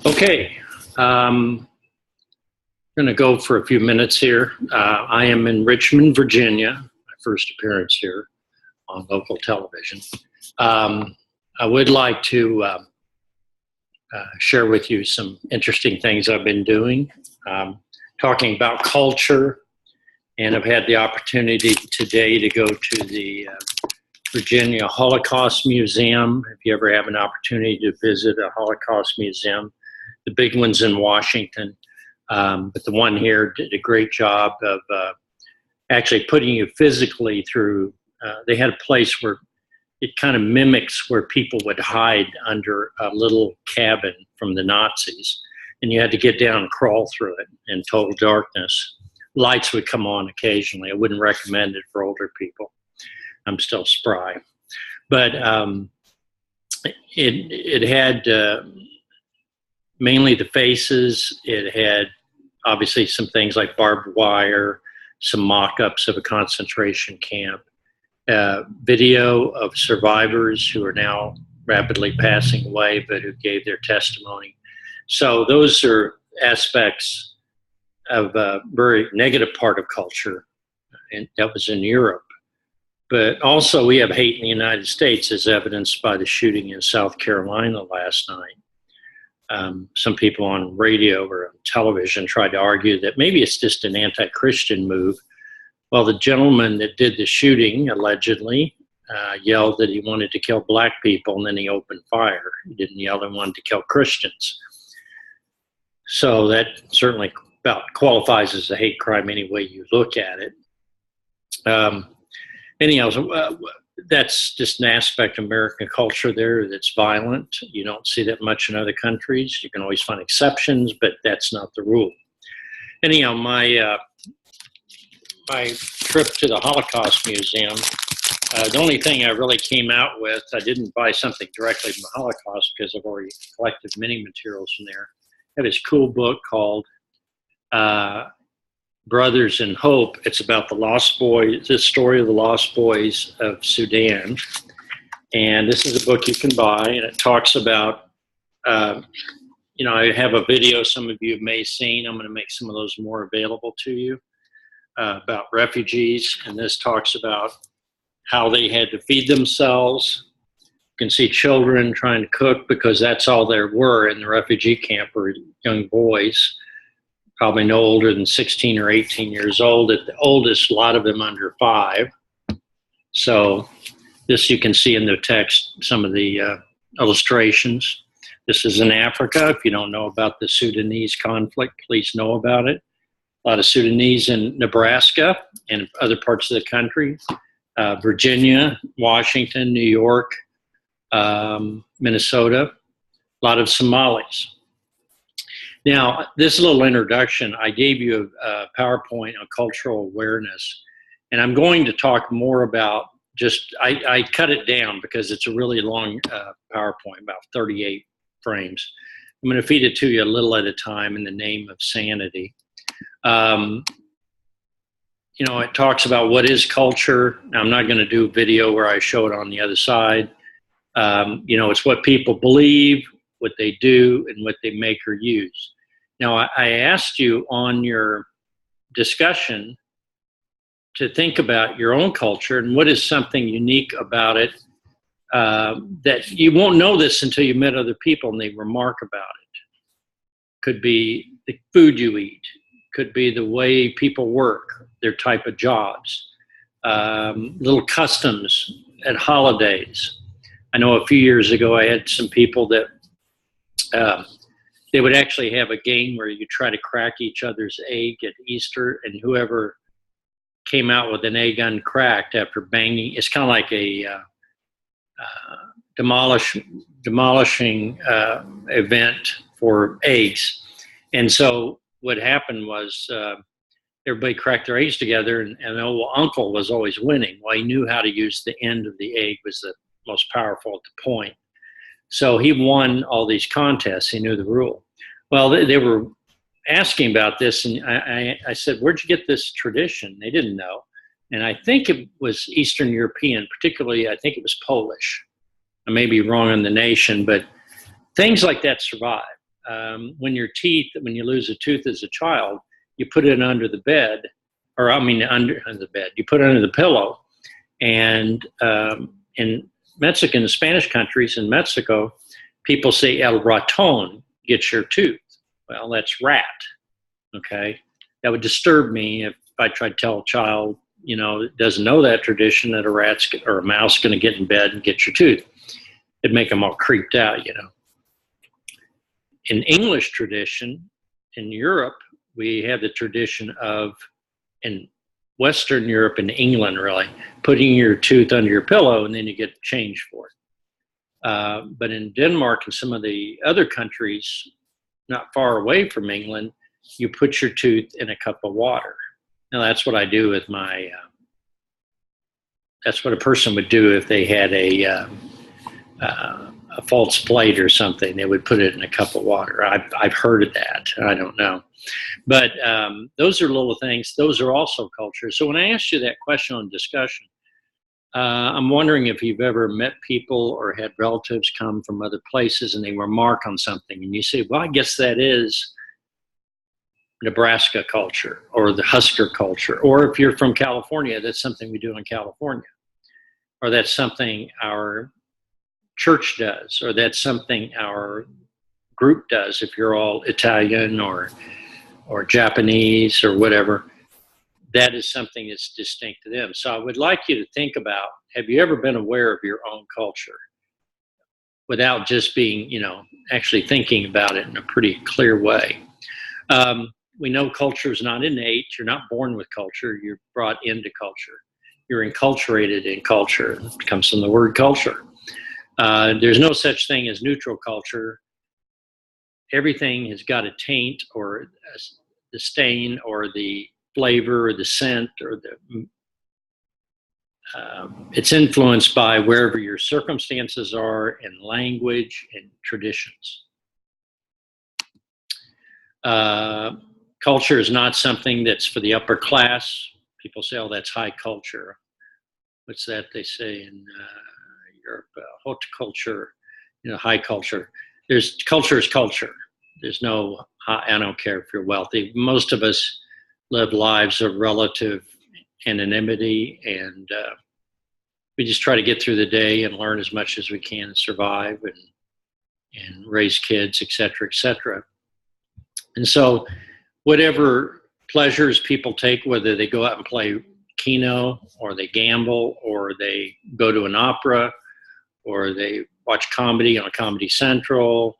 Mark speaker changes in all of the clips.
Speaker 1: Okay, I'm going to go for a few minutes here. I am in Richmond, Virginia, my first appearance here on local television. I would like to share with you some interesting things I've been doing, talking about culture, and I've had the opportunity today to go to the Virginia Holocaust Museum. If you ever have an opportunity to visit a Holocaust museum, the big ones in Washington, but the one here did a great job of actually putting you physically through. They had a place where it kind of mimics where people would hide under a little cabin from the Nazis, and you had to get down and crawl through it in total darkness. Lights would come on occasionally. I wouldn't recommend it for older people. I'm still spry, but it had mainly the faces. It had obviously some things like barbed wire, some mock-ups of a concentration camp, video of survivors who are now rapidly passing away, but who gave their testimony. So those are aspects of a very negative part of culture, and that was in Europe. But also we have hate in the United States, as evidenced by the shooting in South Carolina last night. Some people on radio or on television tried to argue that maybe it's just an anti-Christian move. Well, the gentleman that did the shooting allegedly yelled that he wanted to kill black people, and then he opened fire. He didn't yell that he wanted to kill Christians. So that certainly about qualifies as a hate crime any way you look at it. Anyhow, that's just an aspect of American culture there that's violent. You don't see that much in other countries. You can always find exceptions, but that's not the rule. Anyhow, my trip to the Holocaust Museum, the only thing I really came out with, I didn't buy something directly from the Holocaust because I've already collected many materials from there. I have this cool book called Brothers in Hope. It's about the lost boys, the story of the lost boys of Sudan. And this is a book you can buy, and it talks about, I have a video some of you may have seen. I'm going to make some of those more available to you about refugees. And this talks about how they had to feed themselves. You can see children trying to cook because that's all there were in the refugee camp were young boys, probably no older than 16 or 18 years old. At the oldest, a lot of them under 5. So this you can see in the text, some of the illustrations. This is in Africa. If you don't know about the Sudanese conflict, please know about it. A lot of Sudanese in Nebraska and other parts of the country, Virginia, Washington, New York, Minnesota, a lot of Somalis. Now, this little introduction, I gave you a PowerPoint on cultural awareness, and I'm going to talk more about I cut it down because it's a really long PowerPoint, about 38 frames. I'm going to feed it to you a little at a time in the name of sanity. It talks about what is culture. Now, I'm not going to do a video where I show it on the other side. It's what people believe, what they do, and what they make or use. Now, I asked you on your discussion to think about your own culture and what is something unique about it that you won't know this until you met other people and they remark about it. Could be the food you eat, could be the way people work, their type of jobs, little customs at holidays. I know a few years ago I had some people that they would actually have a game where you try to crack each other's egg at Easter, and whoever came out with an egg uncracked after banging, it's kind of like a demolishing event for eggs. And so what happened was everybody cracked their eggs together, and old uncle was always winning. Well, he knew how to use the end of the egg was the most powerful at the point. So he won all these contests. He knew the rule. Well, they were asking about this, and I said, where'd you get this tradition? They didn't know. And I think it was Eastern European, particularly I think it was Polish. I may be wrong on the nation, but things like that survive. when you lose a tooth as a child, you put it under the bed, or I mean under the bed. You put it under the pillow, and in Mexican and Spanish countries, in Mexico, people say el raton, get your tooth. Well, that's rat. Okay, that would disturb me if I tried to tell a child, doesn't know that tradition, that a rat's or a mouse going to get in bed and get your tooth. It'd make them all creeped out. In English tradition, in Europe, we have the tradition of, in Western Europe and England, really, putting your tooth under your pillow and then you get change for it. But in Denmark and some of the other countries not far away from England, you put your tooth in a cup of water. Now, that's what I do with that's what a person would do if they had a false plate or something. They would put it in a cup of water. I've heard of that. I don't know. But those are little things. Those are also cultures. So when I asked you that question on discussion, I'm wondering if you've ever met people or had relatives come from other places and they remark on something and you say, well, I guess that is Nebraska culture or the Husker culture. Or if you're from California, that's something we do in California. Or that's something our church does, or that's something our group does if you're all Italian or Japanese or whatever. That is something that's distinct to them. So I would like you to think about, have you ever been aware of your own culture without just being, actually thinking about it in a pretty clear way? We know culture is not innate. You're not born with culture. You're brought into culture. You're enculturated in culture. It comes from the word culture. There's no such thing as neutral culture. Everything has got a taint or the stain or the flavor or the scent or it's influenced by wherever your circumstances are and language and traditions. Culture is not something that's for the upper class. People say, oh, that's high culture. What's that they say in Europe? Haute culture, high culture. Culture is culture. There's no, I don't care if you're wealthy. Most of us live lives of relative anonymity, and we just try to get through the day and learn as much as we can and survive and raise kids, et cetera, et cetera. And so whatever pleasures people take, whether they go out and play Keno or they gamble or they go to an opera or they watch comedy on Comedy Central,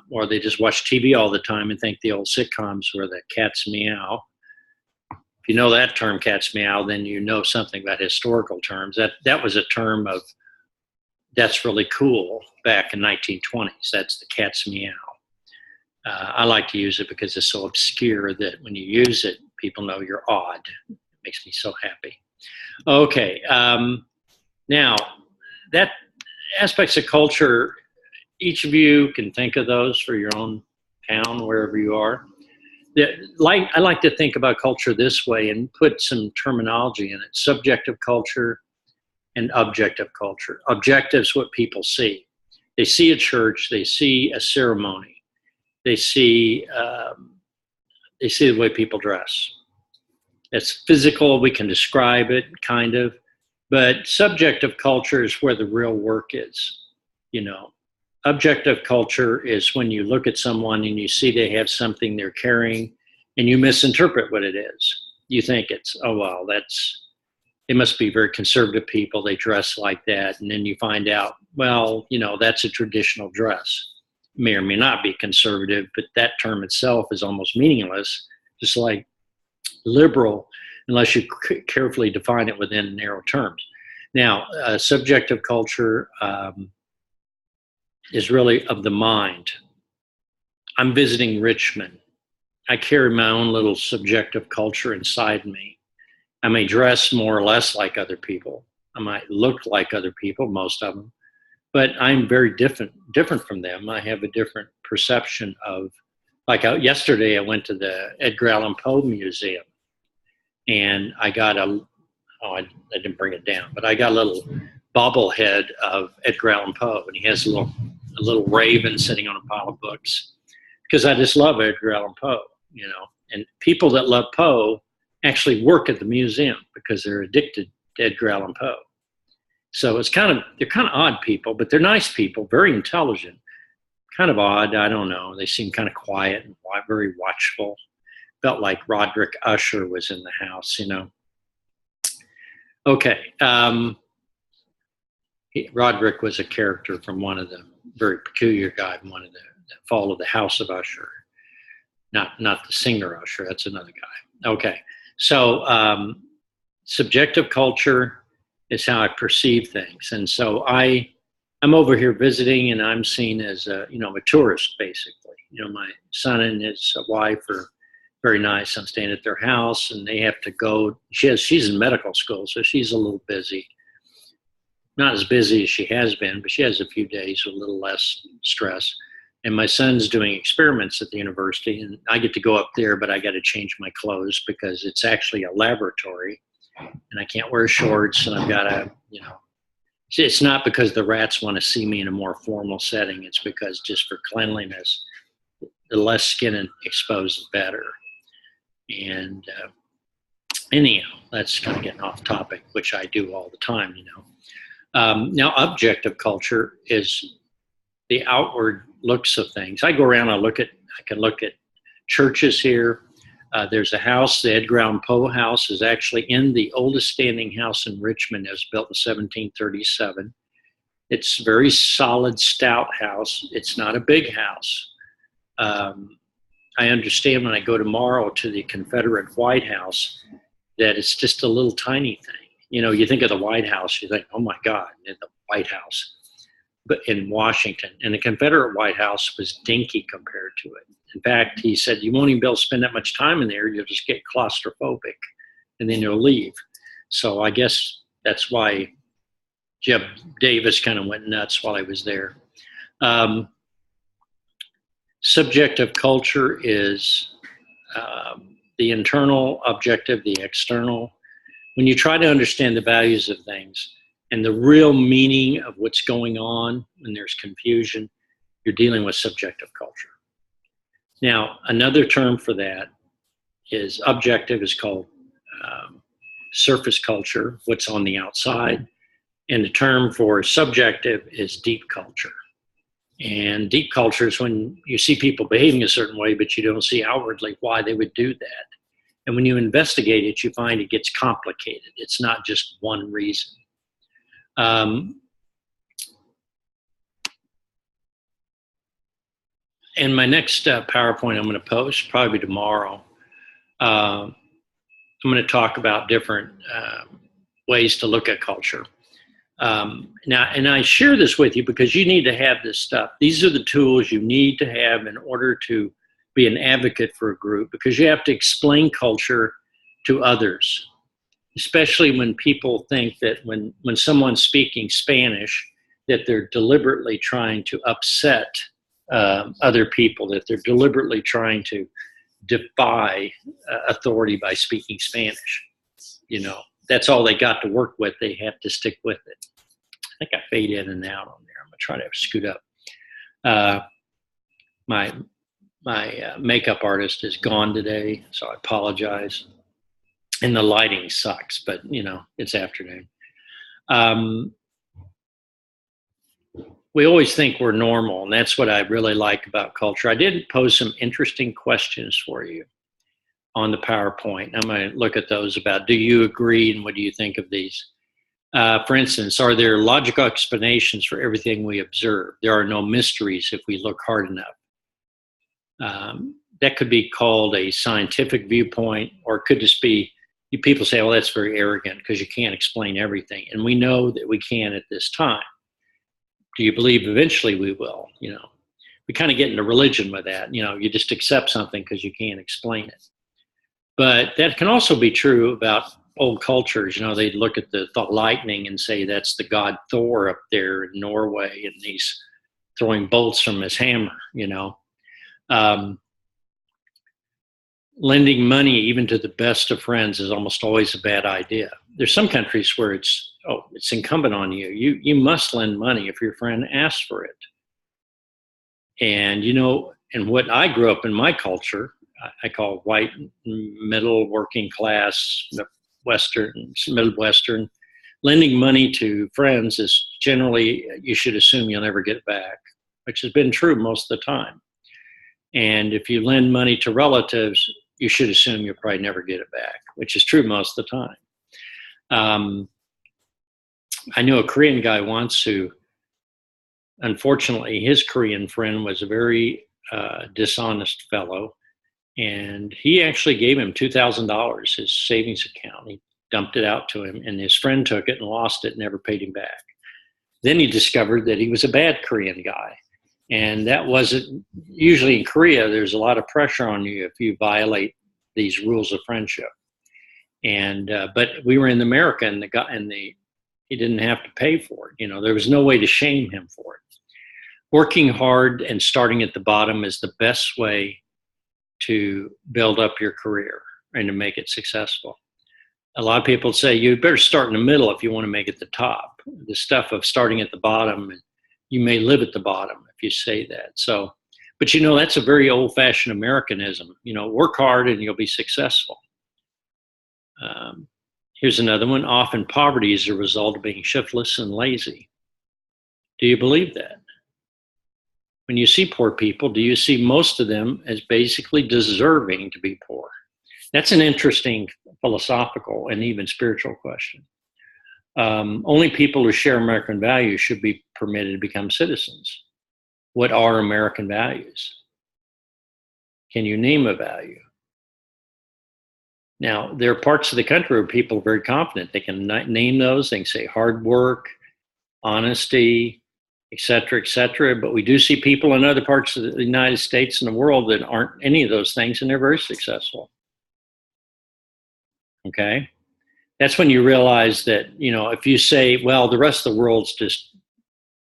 Speaker 1: or they just watch TV all the time and think the old sitcoms were the cat's meow. If you know that term, cat's meow, then you know something about historical terms. That was a term of that's really cool back in 1920s. That's the cat's meow. I like to use it because it's so obscure that when you use it, people know you're odd. It makes me so happy. Okay, now that aspects of culture, each of you can think of those for your own town, wherever you are. I like to think about culture this way and put some terminology in it: subjective culture and objective culture. Objective is what people see. They see a church, they see a ceremony, they see the way people dress. It's physical, we can describe it, kind of, but subjective culture is where the real work is, Objective culture is when you look at someone and you see they have something they're carrying and you misinterpret what it is. You think it's, oh, well, they must be very conservative people. They dress like that. And then you find out, well, that's a traditional dress. May or may not be conservative, but that term itself is almost meaningless, just like liberal, unless you carefully define it within narrow terms. Now, subjective culture is really of the mind. I'm visiting Richmond. I carry my own little subjective culture inside me. I may dress more or less like other people. I might look like other people, most of them, but I'm very different from them. I have a different perception of, yesterday I went to the Edgar Allan Poe Museum and I got I didn't bring it down, but I got a little bobblehead of Edgar Allan Poe, and he has a little a little raven sitting on a pile of books, because I just love Edgar Allan Poe, you know. And people that love Poe actually work at the museum because they're addicted to Edgar Allan Poe. So they're kind of odd people, but they're nice people, very intelligent, kind of odd. I don't know. They seem kind of quiet and very watchful. Felt like Roderick Usher was in the house, you know. Okay. Roderick was a character from one of the very peculiar guy in one of the Fall of the House of Usher. Not the singer Usher, that's another guy. Okay. So subjective culture is how I perceive things. And so I'm over here visiting, and I'm seen as a tourist, basically. You know, my son and his wife are very nice. I'm staying at their house, and they have to go. She's in medical school, so she's a little busy. Not as busy as she has been, but she has a few days with a little less stress. And my son's doing experiments at the university, and I get to go up there, but I got to change my clothes because it's actually a laboratory, and I can't wear shorts, and I've got to, it's not because the rats want to see me in a more formal setting. It's because just for cleanliness, the less skin exposed is better. And anyhow, that's kind of getting off topic, which I do all the time, you know. Now, objective culture is the outward looks of things. I go around, I can look at churches here. There's a house, the Edgar Allan Poe house is actually in the oldest standing house in Richmond. It was built in 1737. It's a very solid, stout house. It's not a big house. I understand when I go tomorrow to the Confederate White House that it's just a little tiny thing. You know, you think of the White House, you think, oh my God, the White House. But in Washington, and the Confederate White House was dinky compared to it. In fact, he said, you won't even be able to spend that much time in there. You'll just get claustrophobic, and then you'll leave. So I guess that's why Jeb Davis kind of went nuts while I was there. Subjective culture is the internal objective, the external. When you try to understand the values of things and the real meaning of what's going on when there's confusion, you're dealing with subjective culture. Now, another term for that is objective is called surface culture, what's on the outside. And the term for subjective is deep culture. And deep culture is when you see people behaving a certain way, but you don't see outwardly why they would do that. And when you investigate it, you find it gets complicated. It's not just one reason. In my next PowerPoint I'm going to post, probably tomorrow, I'm going to talk about different ways to look at culture. Now, and I share this with you because you need to have this stuff. These are the tools you need to have in order to be an advocate for a group, because you have to explain culture to others, especially when people think that when someone's speaking Spanish, that they're deliberately trying to upset other people, that they're deliberately trying to defy authority by speaking Spanish. You know, that's all they got to work with. They have to stick with it. I think I fade in and out on there. I'm going to try to scoot up. My makeup artist is gone today, so I apologize. And the lighting sucks, but, you know, it's afternoon. We always think we're normal, and that's what I really like about culture. I did pose some interesting questions for you on the PowerPoint. I'm going to look at those about, do you agree, and what do you think of these? For instance, are there logical explanations for everything we observe? There are no mysteries if we look hard enough. That could be called a scientific viewpoint, or it could just be, people say, well, that's very arrogant because you can't explain everything. And we know that we can at this time. Do you believe eventually we will? You know, we kind of get into religion with that. You know, you just accept something because you can't explain it. But that can also be true about old cultures. You know, they look at the lightning and say that's the god Thor up there in Norway, and he's throwing bolts from his hammer, you know. Lending money even to the best of friends is almost always a bad idea. There's some countries where it's incumbent on you. You must lend money if your friend asks for it. And, and what I grew up in my culture, I call white, middle, working class, Western, Midwestern, lending money to friends is generally, you should assume you'll never get it back, which has been true most of the time. And if you lend money to relatives, you should assume you'll probably never get it back, which is true most of the time. I knew a Korean guy once who, unfortunately, his Korean friend was a very dishonest fellow. And he actually gave him $2,000, his savings account. He dumped it out to him, and his friend took it and lost it and never paid him back. Then he discovered that he was a bad Korean guy. And that wasn't, usually in Korea, there's a lot of pressure on you if you violate these rules of friendship. And, but we were in America, and he didn't have to pay for it. There was no way to shame him for it. Working hard and starting at the bottom is the best way to build up your career and to make it successful. A lot of people say you better start in the middle if you want to make it the top. The stuff of starting at the bottom, you may live at the bottom if you say that. So, but that's a very old-fashioned Americanism. Work hard and you'll be successful. Here's another one. Often poverty is a result of being shiftless and lazy. Do you believe that? When you see poor people, do you see most of them as basically deserving to be poor? That's an interesting philosophical and even spiritual question. Only people who share American values should be permitted to become citizens. What are American values? Can you name a value? Now, there are parts of the country where people are very confident. They can name those. They can say hard work, honesty, et cetera, but we do see people in other parts of the United States and the world that aren't any of those things, and they're very successful. Okay? That's when you realize that, if you say, well, the rest of the world's just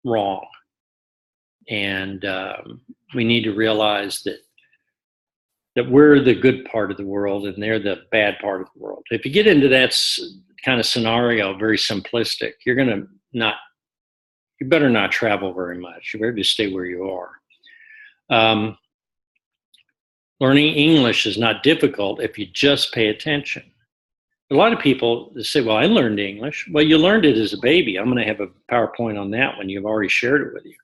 Speaker 1: wrong, and we need to realize that we're the good part of the world and they're the bad part of the world. If you get into that kind of scenario, very simplistic, you better not travel very much. You better just stay where you are. Learning English is not difficult if you just pay attention. A lot of people say, well, I learned English. Well, you learned it as a baby. I'm going to have a PowerPoint on that when you've already shared it with you.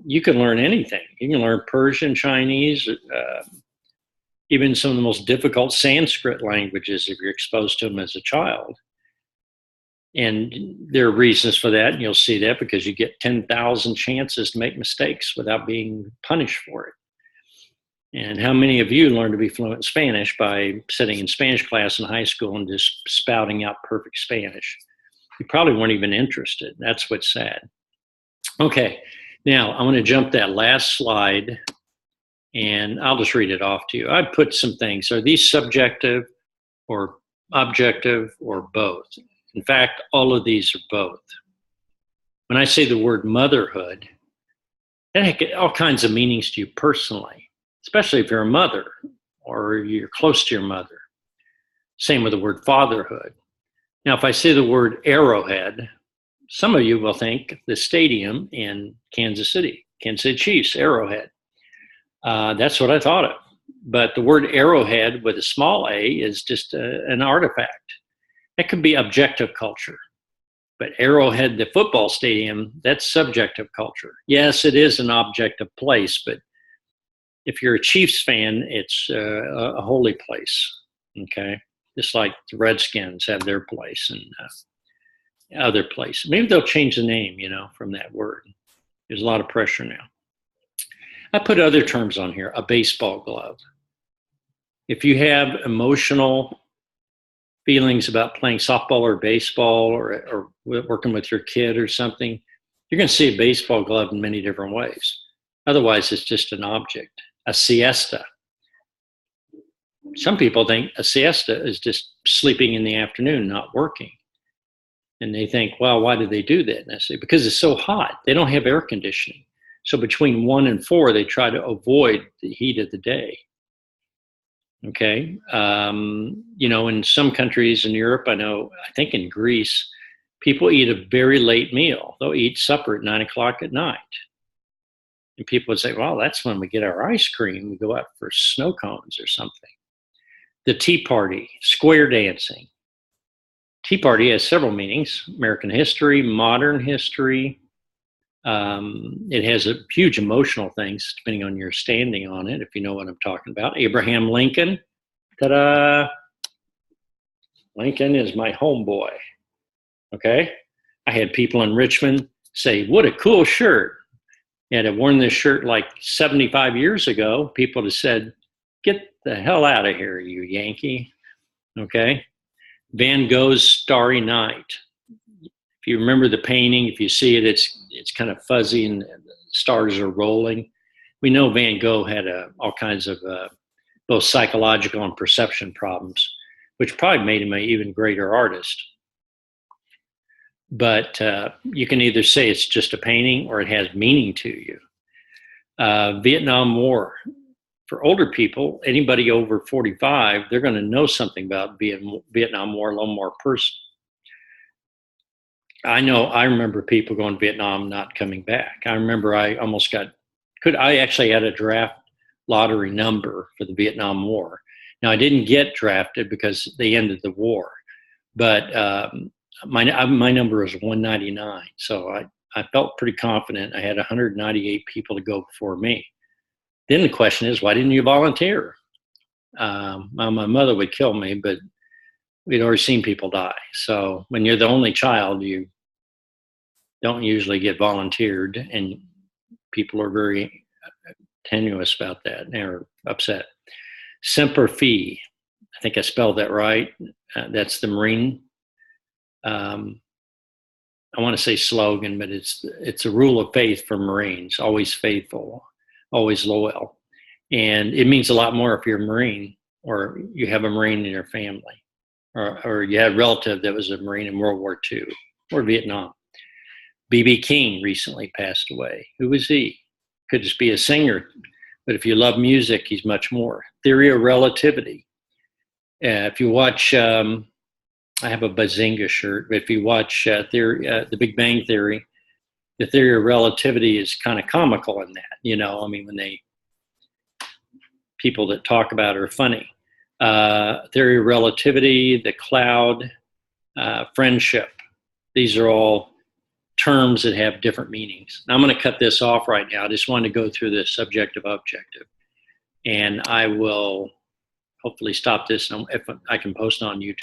Speaker 1: You can learn anything. You can learn Persian, Chinese, even some of the most difficult Sanskrit languages if you're exposed to them as a child. And there are reasons for that, and you'll see that because you get 10,000 chances to make mistakes without being punished for it. And how many of you learned to be fluent in Spanish by sitting in Spanish class in high school and just spouting out perfect Spanish? You probably weren't even interested. That's what's sad. Okay, now I'm going to jump that last slide, and I'll just read it off to you. I put some things. Are these subjective or objective or both? In fact, all of these are both. When I say the word motherhood, that has all kinds of meanings to you personally, especially if you're a mother or you're close to your mother. Same with the word fatherhood. Now, if I say the word Arrowhead, some of you will think the stadium in Kansas City Chiefs, Arrowhead. That's what I thought of. But the word Arrowhead with a small a is just an artifact. That could be objective culture. But Arrowhead, the football stadium, that's subjective culture. Yes, it is an objective place, but if you're a Chiefs fan, it's a holy place, okay? Just like the Redskins have their place and other place. Maybe they'll change the name, from that word. There's a lot of pressure now. I put other terms on here, a baseball glove. If you have emotional feelings about playing softball or baseball or working with your kid or something, you're going to see a baseball glove in many different ways. Otherwise, it's just an object. A siesta. Some people think a siesta is just sleeping in the afternoon, not working. And they think, well, why do they do that? And I say, because it's so hot. They don't have air conditioning. So between 1 and 4, they try to avoid the heat of the day. Okay. In some countries in Europe, I think in Greece, people eat a very late meal. They'll eat supper at 9 o'clock at night. And people would say, well, that's when we get our ice cream. We go out for snow cones or something. The Tea Party, square dancing. Tea Party has several meanings: American history, modern history. It has a huge emotional things depending on your standing on it, if you know what I'm talking about. Abraham Lincoln. Ta-da! Lincoln is my homeboy. Okay? I had people in Richmond say, what a cool shirt. And I'd worn this shirt like 75 years ago. People have said, get the hell out of here, you Yankee. Okay? Van Gogh's Starry Night. If you remember the painting, if you see it, it's kind of fuzzy and the stars are rolling. We know Van Gogh had all kinds of both psychological and perception problems, which probably made him an even greater artist. But you can either say it's just a painting or it has meaning to you. Vietnam War. For older people, anybody over 45, they're going to know something about Vietnam War a little more personal. I remember people going to Vietnam not coming back. I remember I actually had a draft lottery number for the Vietnam War. Now, I didn't get drafted because they ended the war, but my number was 199. So I felt pretty confident. I had 198 people to go before me. Then the question is, why didn't you volunteer? My mother would kill me, but we'd already seen people die. So when you're the only child, you don't usually get volunteered, and people are very tenuous about that and they're upset. Semper Fi, I think I spelled that right. That's the Marine, I want to say slogan, but it's a rule of faith for Marines: always faithful, always loyal. And it means a lot more if you're a Marine or you have a Marine in your family, or you had a relative that was a Marine in World War II or Vietnam. B.B. King recently passed away. Who was he? Could just be a singer, but if you love music, he's much more. Theory of relativity. If you watch, I have a Bazinga shirt, but if you watch The Big Bang Theory, the theory of relativity is kind of comical in that. You know, I mean, people that talk about it are funny. Theory of relativity, the cloud, friendship. These are all terms that have different meanings. Now, I'm going to cut this off right now. I just wanted to go through the subjective objective, and I will hopefully stop this if I can post on YouTube.